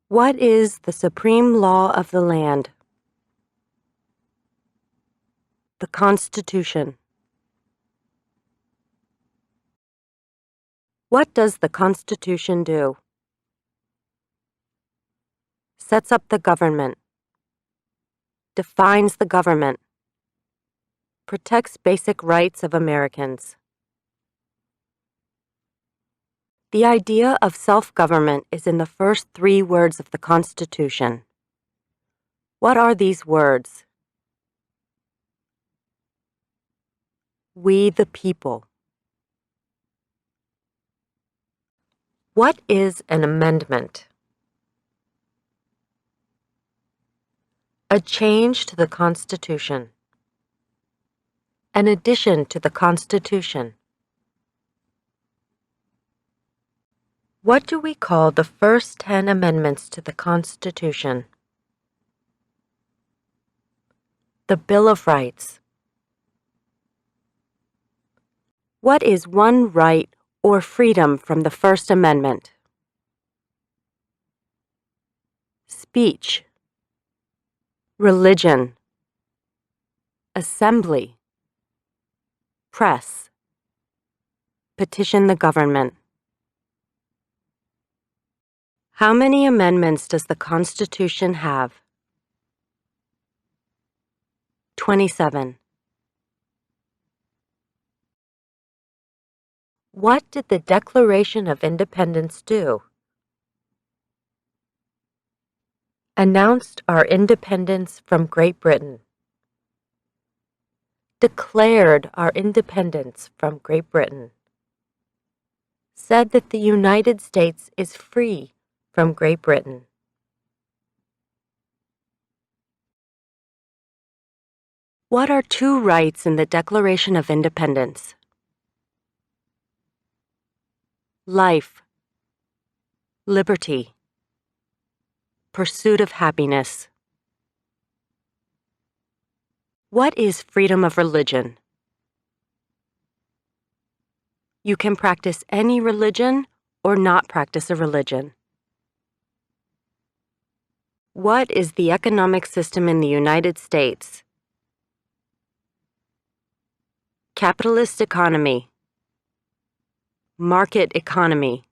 What is the supreme law of the land? The Constitution. What does the Constitution do? Sets up the government. Defines the government. Protects basic rights of Americans. The idea of self-government is in the first 3 words of the Constitution. What are these words? We the people. What is an amendment? A change to the Constitution. An addition to the Constitution. What do we call the first 10 amendments to the Constitution? The Bill of Rights. What is one right or freedom from the First Amendment? Speech. Religion. Assembly. Press. Petition the government. How many amendments does the Constitution have? 27. What did the Declaration of Independence do? Announced our independence from Great Britain. Declared our independence from Great Britain. Said that the United States is free from Great Britain. What are 2 rights in the Declaration of Independence? Life, liberty, pursuit of happiness. What is freedom of religion? You can practice any religion or not practice a religion. What is the economic system in the United States? Capitalist economy. Market economy.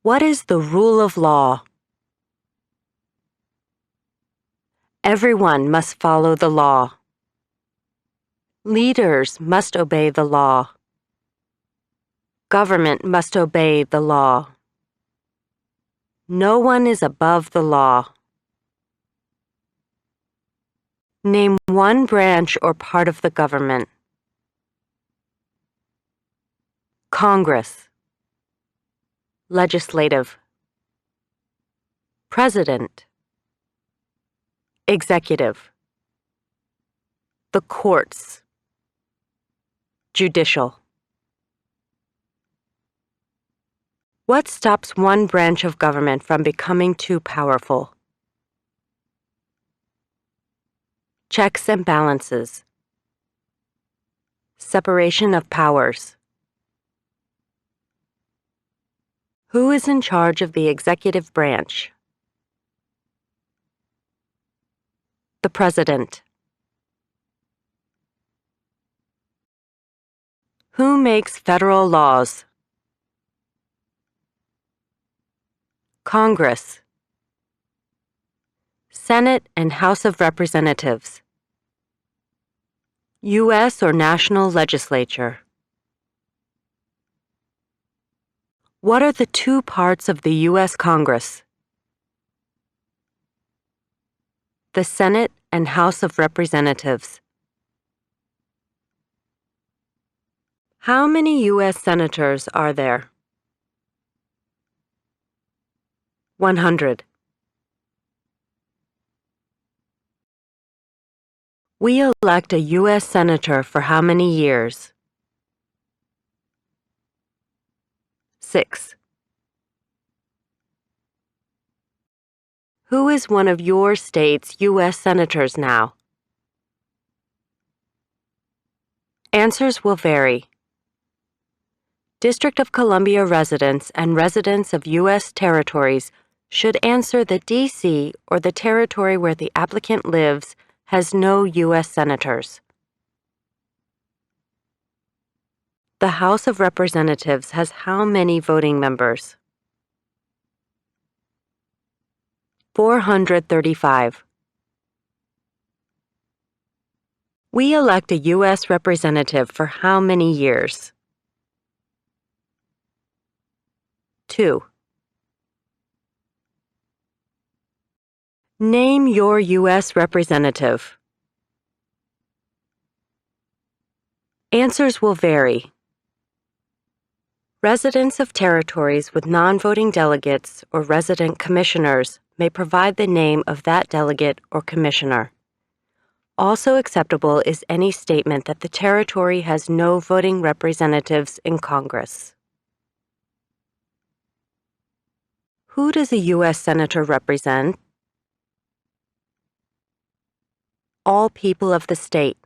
What is the rule of law? Everyone must follow the law. Leaders must obey the law. Government must obey the law. No one is above the law. Name one branch or part of the government. Congress. Legislative. President. Executive. The courts. Judicial. What stops one branch of government from becoming too powerful? Checks and balances. Separation of powers. Who is in charge of the executive branch? The President. Who makes federal laws? Congress. Senate and House of Representatives. U.S. or national legislature. What are the 2 parts of the U.S. Congress? The Senate and House of Representatives. How many U.S. senators are there? 100. We elect a U.S. senator for how many years? 6. Who is one of your state's U.S. senators now? Answers will vary. District of Columbia residents and residents of U.S. territories should answer that D.C. or the territory where the applicant lives has no U.S. senators. The House of Representatives has how many voting members? 435. We elect a U.S. representative for how many years? 2. Name your U.S. representative. Answers will vary. Residents of territories with non-voting delegates or resident commissioners may provide the name of that delegate or commissioner. Also acceptable is any statement that the territory has no voting representatives in Congress. Who does a U.S. Senator represent? All people of the state.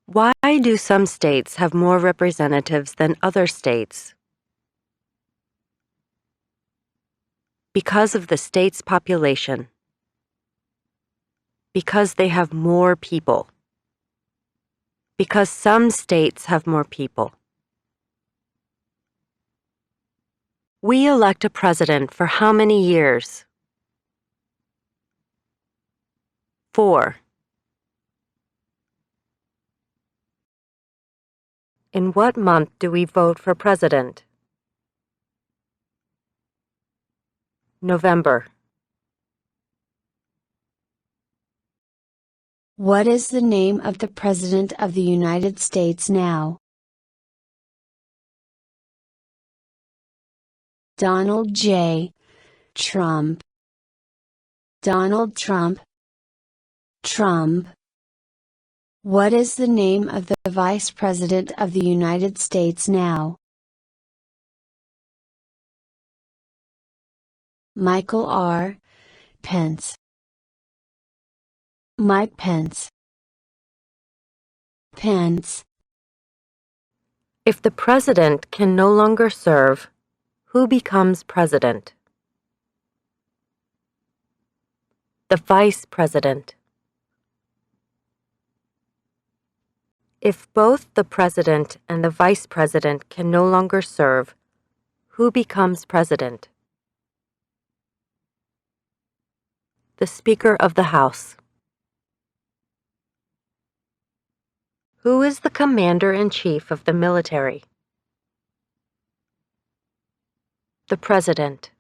Why do some states have more representatives than other states? Because of the state's population. Because they have more people. Because some states have more people. We elect a president for how many years? 4. In what month do we vote for president? November. What is the name of the President of the United States now? Donald J. Trump. Donald Trump. Trump. What is the name of the Vice President of the United States now? Michael R. Pence. Mike Pence. Pence. If the president can no longer serve, who becomes president? The vice president. If both the president and the vice president can no longer serve, who becomes president? The Speaker of the House. Who is the Commander-in-Chief of the military? The President.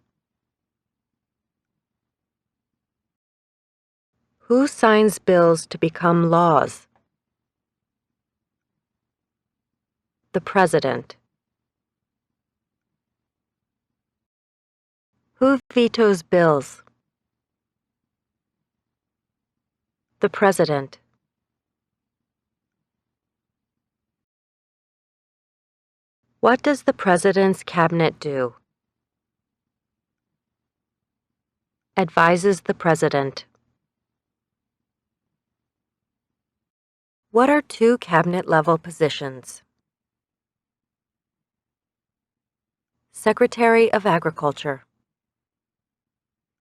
Who signs bills to become laws? The President. Who vetoes bills? The President. What does the President's cabinet do? Advises the President. What are two cabinet-level positions? Secretary of Agriculture.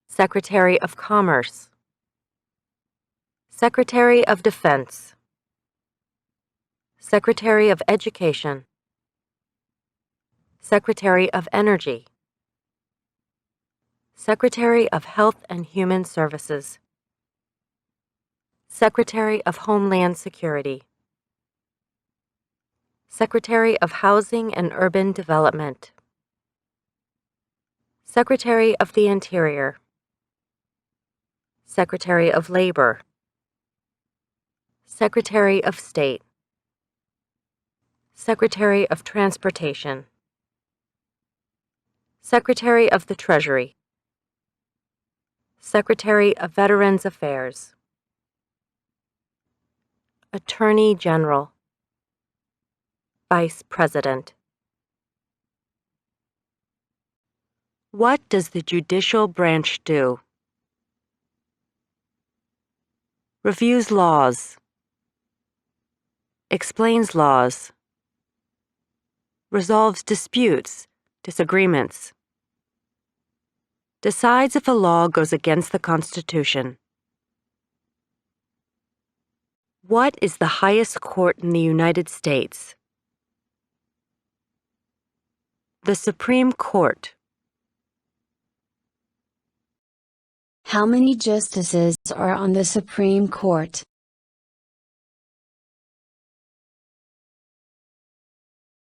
Secretary of Commerce. Secretary of Defense. Secretary of Education. Secretary of Energy. Secretary of Health and Human Services. Secretary of Homeland Security. Secretary of Housing and Urban Development. Secretary of the Interior. Secretary of Labor. Secretary of State. Secretary of Transportation. Secretary of the Treasury. Secretary of Veterans Affairs. Attorney General. Vice President. What does the judicial branch do? Reviews laws. explains laws, resolves disputes, disagreements, decides if a law goes against the Constitution. What is the highest court in the United States? The Supreme Court. How many justices are on the Supreme Court?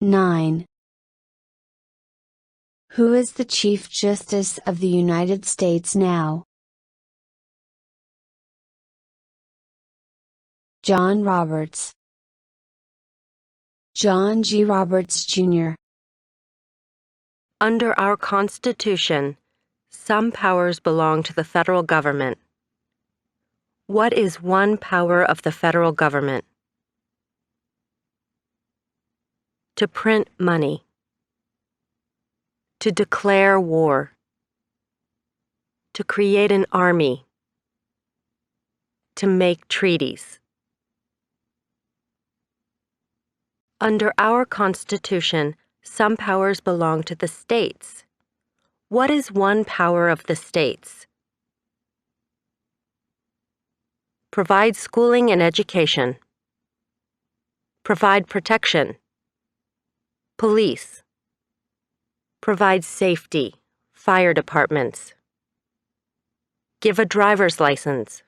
9. Who is the Chief Justice of the United States now? John Roberts. John G. Roberts, Jr. Under our Constitution, some powers belong to the federal government. What is one power of the federal government? To print money. To declare war. To create an army. To make treaties. Under our Constitution, some powers belong to the states. What is one power of the states? Provide schooling and education. Provide protection. Police. Provide safety, fire departments. Give a driver's license.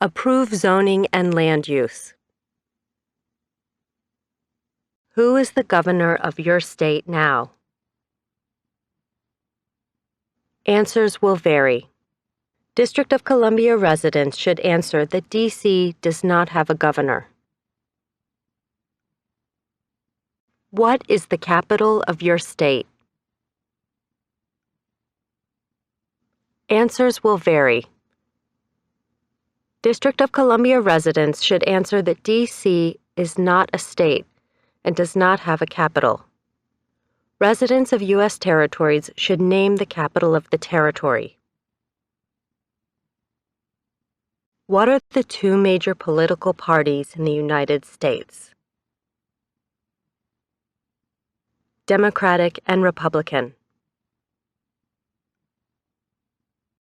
Approve zoning and land use. Who is the governor of your state now? Answers will vary. District of Columbia residents should answer that D.C. does not have a governor. What is the capital of your state? Answers will vary. District of Columbia residents should answer that D.C. is not a state and does not have a capital. Residents of U.S. territories should name the capital of the territory. What are the two major political parties in the United States? Democratic and Republican.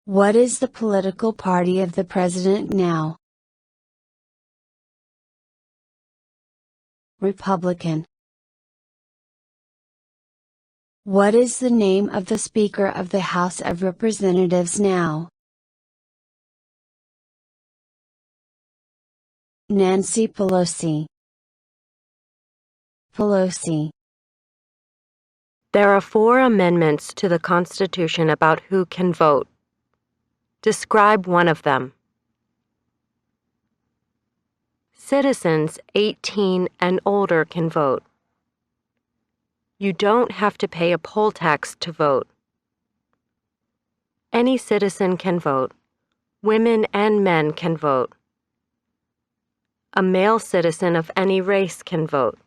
What is the political party of the president now? Republican. What is the name of the Speaker of the House of Representatives now? Nancy Pelosi. Pelosi. There are 4 amendments to the Constitution about who can vote. Describe one of them. Citizens 18 and older can vote. You don't have to pay a poll tax to vote. Any citizen can vote. Women and men can vote. A male citizen of any race can vote.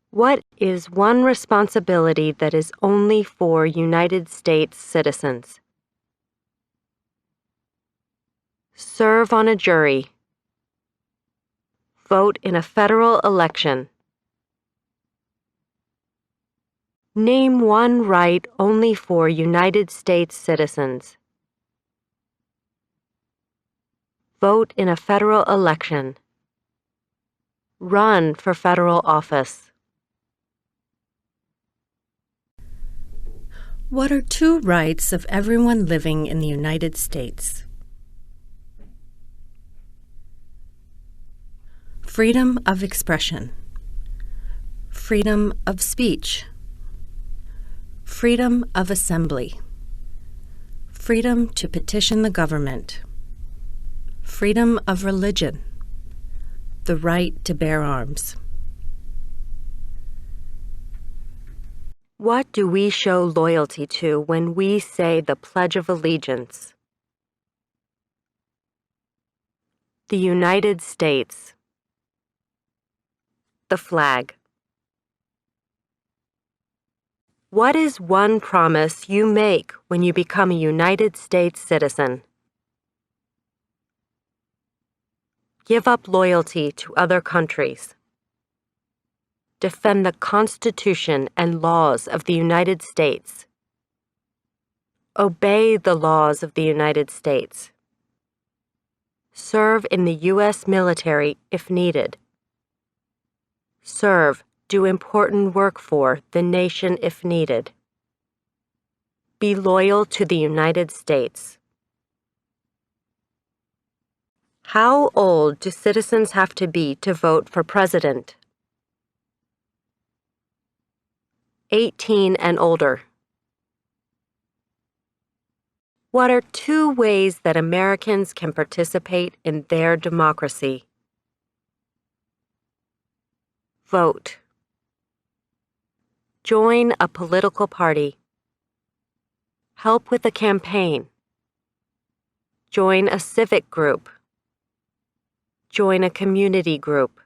What is one responsibility that is only for United States citizens? Serve on a jury. Vote in a federal election. Name one right only for United States citizens. Vote in a federal election. Run for federal office. What are 2 rights of everyone living in the United States? Freedom of expression. Freedom of speech. Freedom of assembly. Freedom to petition the government. Freedom of religion. The right to bear arms. What do we show loyalty to when we say the Pledge of Allegiance? The United States. The flag. What is one promise you make when you become a United States citizen? Give up loyalty to other countries. Defend the Constitution and laws of the United States. Obey the laws of the United States. Serve in the U.S. military if needed. Serve, do important work for the nation if needed. Be loyal to the United States. How old do citizens have to be to vote for president? 18 and older. What are 2 ways that Americans can participate in their democracy? Vote. Join a political party. Help with a campaign. Join a civic group. Join a community group.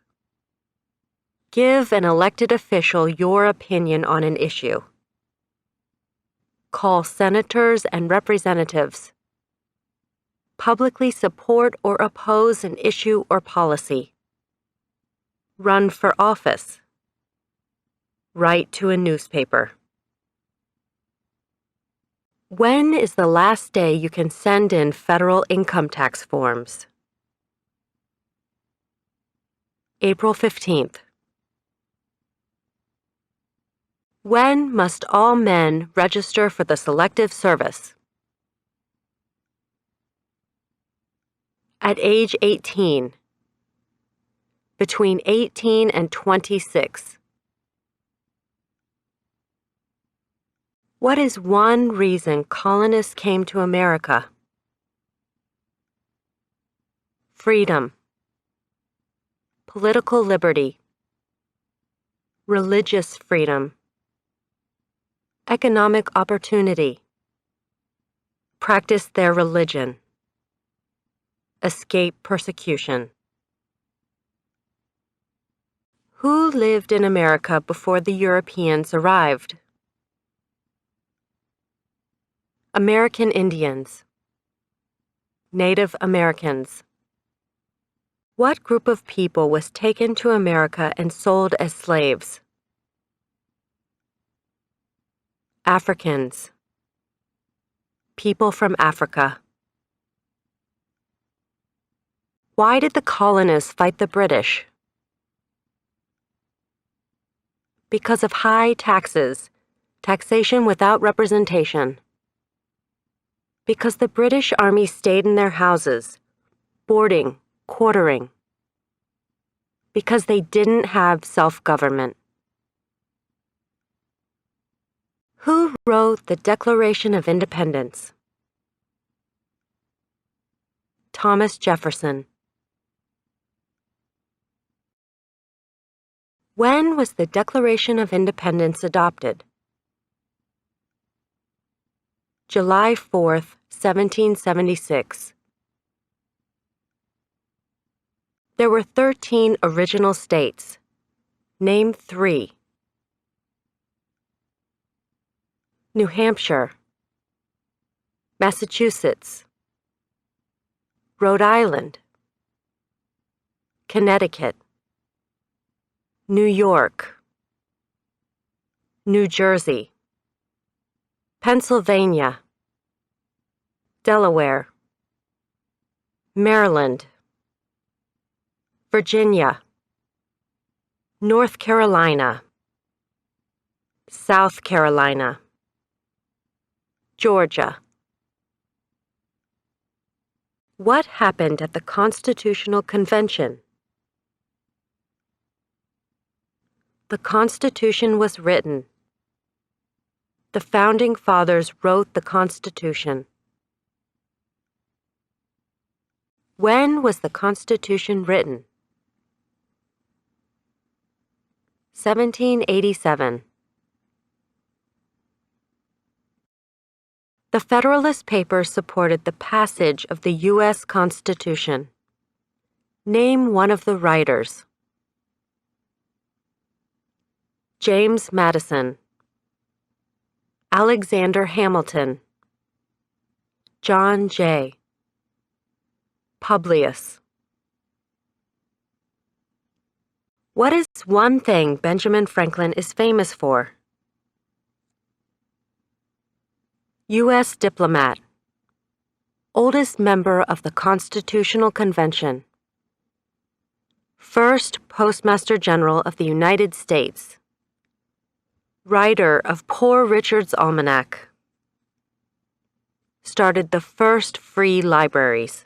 Give an elected official your opinion on an issue. Call senators and representatives. Publicly support or oppose an issue or policy. Run for office. Write to a newspaper. When is the last day you can send in federal income tax forms? April 15th. When must all men register for the Selective Service? At age 18. Between 18 and 26. What is one reason colonists came to America? Freedom. Political liberty. Religious freedom. Economic opportunity. Practice their religion. Escape persecution. Who lived in America before the Europeans arrived? American Indians. Native Americans. What group of people was taken to America and sold as slaves? Africans. People from Africa. Why did the colonists fight the British? Because of high taxes, taxation without representation. Because the British Army stayed in their houses, boarding, quartering. Because they didn't have self-government. Who wrote the Declaration of Independence? Thomas Jefferson. When was the Declaration of Independence adopted? July 4th, 1776. There were 13 original states. Name 3. New Hampshire, Massachusetts, Rhode Island, Connecticut, New York, New Jersey, Pennsylvania, Delaware, Maryland, Virginia, North Carolina, South Carolina, Georgia. What happened at the Constitutional Convention? The Constitution was written. The Founding Fathers wrote the Constitution. When was the Constitution written? 1787. The Federalist Papers supported the passage of the U.S. Constitution. Name one of the writers. James Madison, Alexander Hamilton, John Jay, Publius, What is one thing Benjamin Franklin is famous for? U.S. diplomat. Oldest member of the Constitutional Convention. First Postmaster General of the United States. Writer of Poor Richard's Almanac. Started the first free libraries.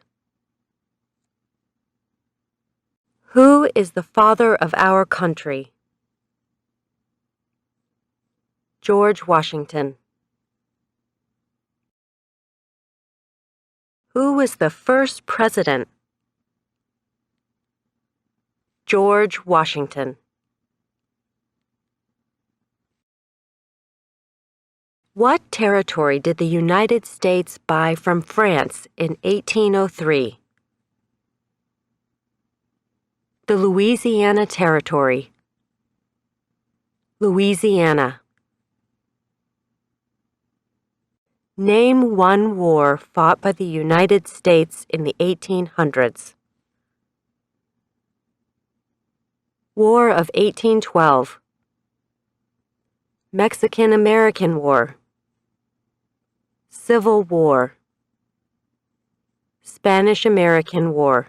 Who is the father of our country? George Washington. Who was the first president? George Washington. What territory did the United States buy from France in 1803? The Louisiana Territory. Louisiana. Name one war fought by the United States in the 1800s. War of 1812. Mexican-American War. Civil War. Spanish-American War.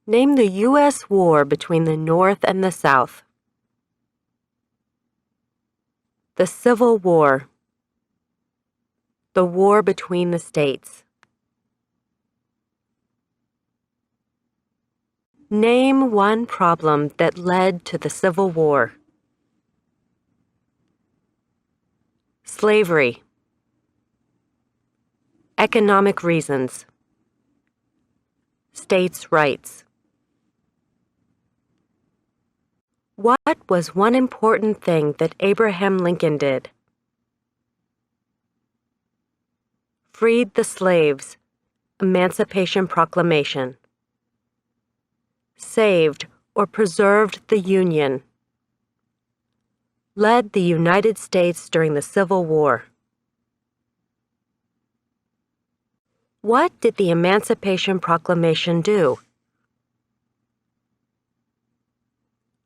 Name the U.S. war between the North and the South. The Civil War. The war between the states. Name one problem that led to the Civil War. Slavery. Economic reasons. States' rights. What was one important thing that Abraham Lincoln did? Freed the slaves. Emancipation Proclamation. Saved or preserved the Union. Led the United States during the Civil War. What did the Emancipation Proclamation do?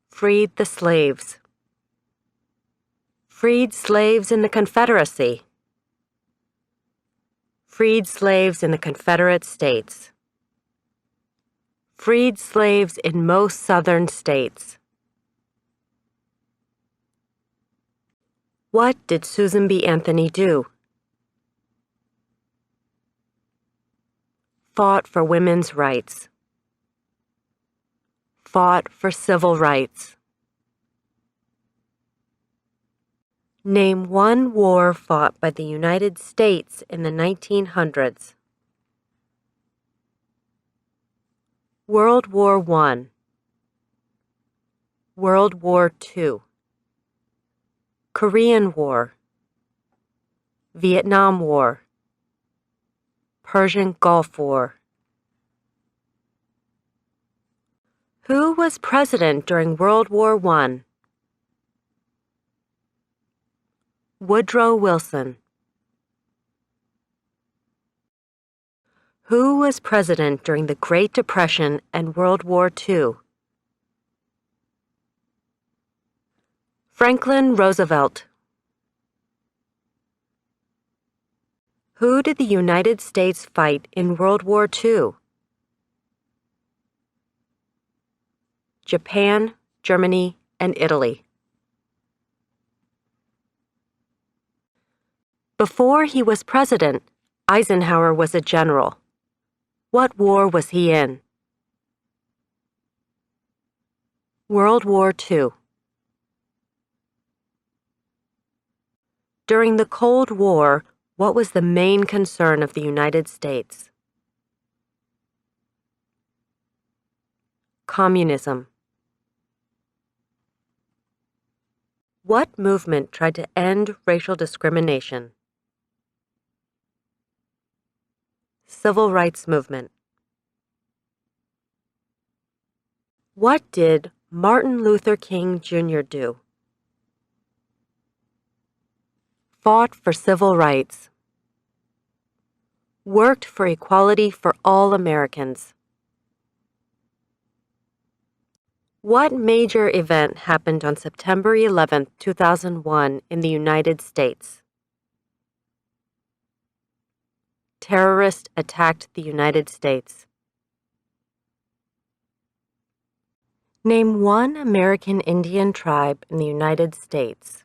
Freed the slaves. Freed slaves in the Confederacy. Freed slaves in the Confederate States. Freed slaves in most southern states. What did Susan B. Anthony do? Fought for women's rights. Fought for civil rights. Name one war fought by the United States in the 1900s. World War I. World War II. Korean War. Vietnam War. Persian Gulf War. Who was president during World War I? Woodrow Wilson. Who was president during the Great Depression and World War II? Franklin Roosevelt. Who did the United States fight in World War II? Japan, Germany, and Italy. Before he was president, Eisenhower was a general. What war was he in? World War II. During the Cold War, what was the main concern of the United States? Communism. What movement tried to end racial discrimination? Civil Rights Movement. What did Martin Luther King Jr. do? Fought for civil rights. Worked for equality for all Americans. What major event happened on September 11, 2001 in the United States? Terrorists attacked the United States. Name one American Indian tribe in the United States.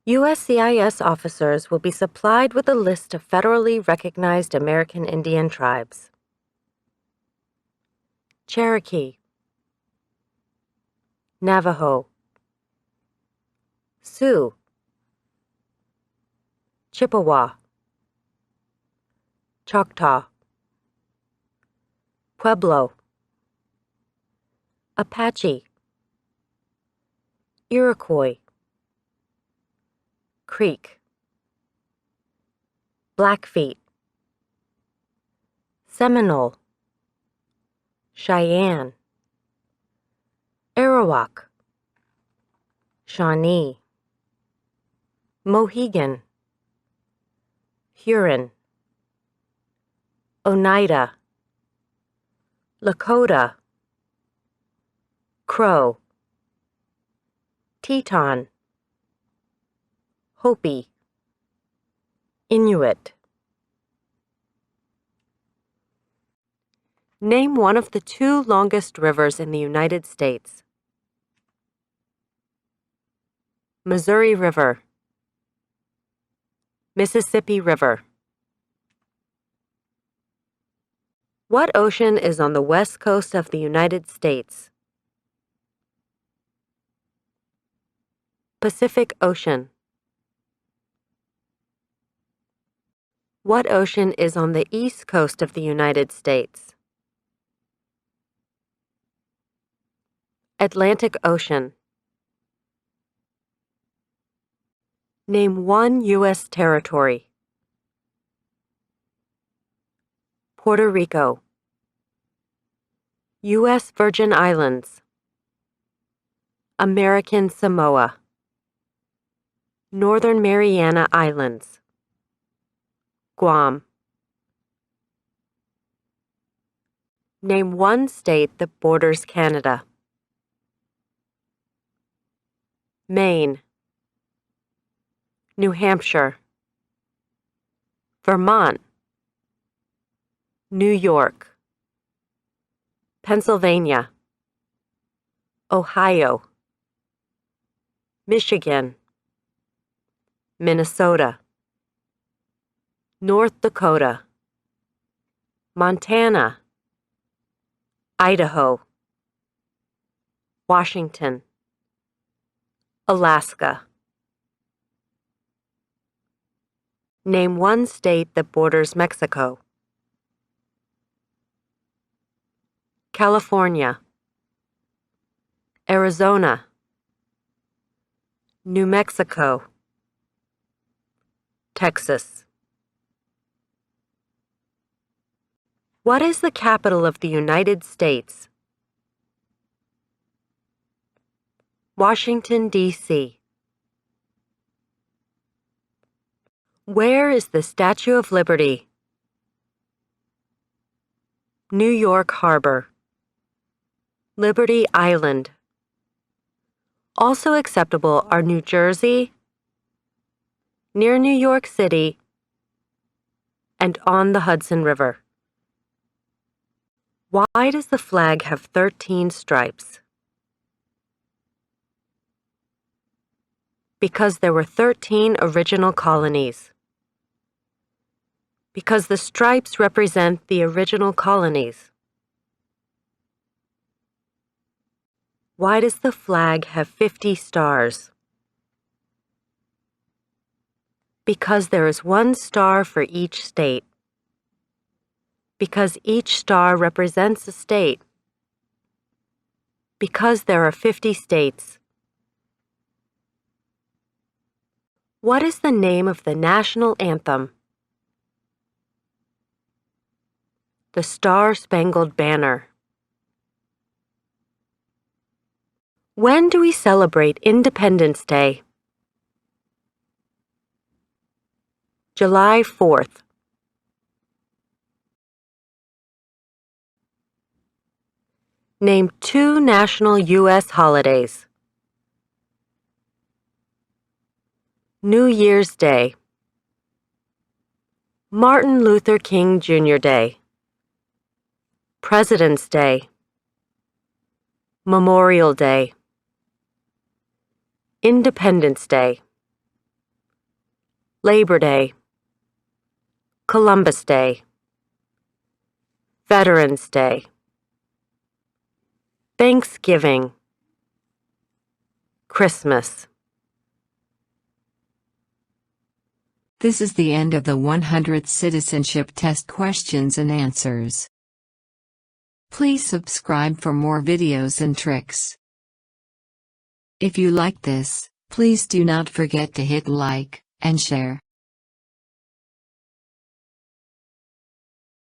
USCIS officers will be supplied with a list of federally recognized American Indian tribes. Cherokee, Navajo, Sioux, Chippewa, Choctaw, Pueblo, Apache, Iroquois, Creek, Blackfeet, Seminole, Cheyenne, Arawak, Shawnee, Mohegan, Huron, Oneida, Lakota, Crow, Teton, Hopi, Inuit. Name one of the two longest rivers in the United States. Missouri River, Mississippi River. What ocean is on the west coast of the United States? Pacific Ocean. What ocean is on the east coast of the United States? Atlantic Ocean. Name one U.S. territory. Puerto Rico, U.S. Virgin Islands, American Samoa, Northern Mariana Islands, Guam. Name one state that borders Canada. Maine, New Hampshire, Vermont, New York, Pennsylvania, Ohio, Michigan, Minnesota, North Dakota, Montana, Idaho, Washington, Alaska. Name one state that borders Mexico. California, Arizona, New Mexico, Texas. What is the capital of the United States? Washington, D.C. Where is the Statue of Liberty? New York Harbor, Liberty Island. Also acceptable are New Jersey, near New York City, and on the Hudson River. Why does the flag have 13 stripes? Because there were 13 original colonies. Because the stripes represent the original colonies. Why does the flag have 50 stars? Because there is one star for each state. Because each star represents a state. Because there are 50 states. What is the name of the national anthem? The Star-Spangled Banner. When do we celebrate Independence Day? July 4th. Name 2 national U.S. holidays. New Year's Day, Martin Luther King Jr. Day, President's Day, Memorial Day, Independence Day, Labor Day, Columbus Day, Veterans Day, Thanksgiving, Christmas. This is the end of the 100 citizenship test questions and answers. Please subscribe for more videos and tricks. If you like this, please do not forget to hit like and share.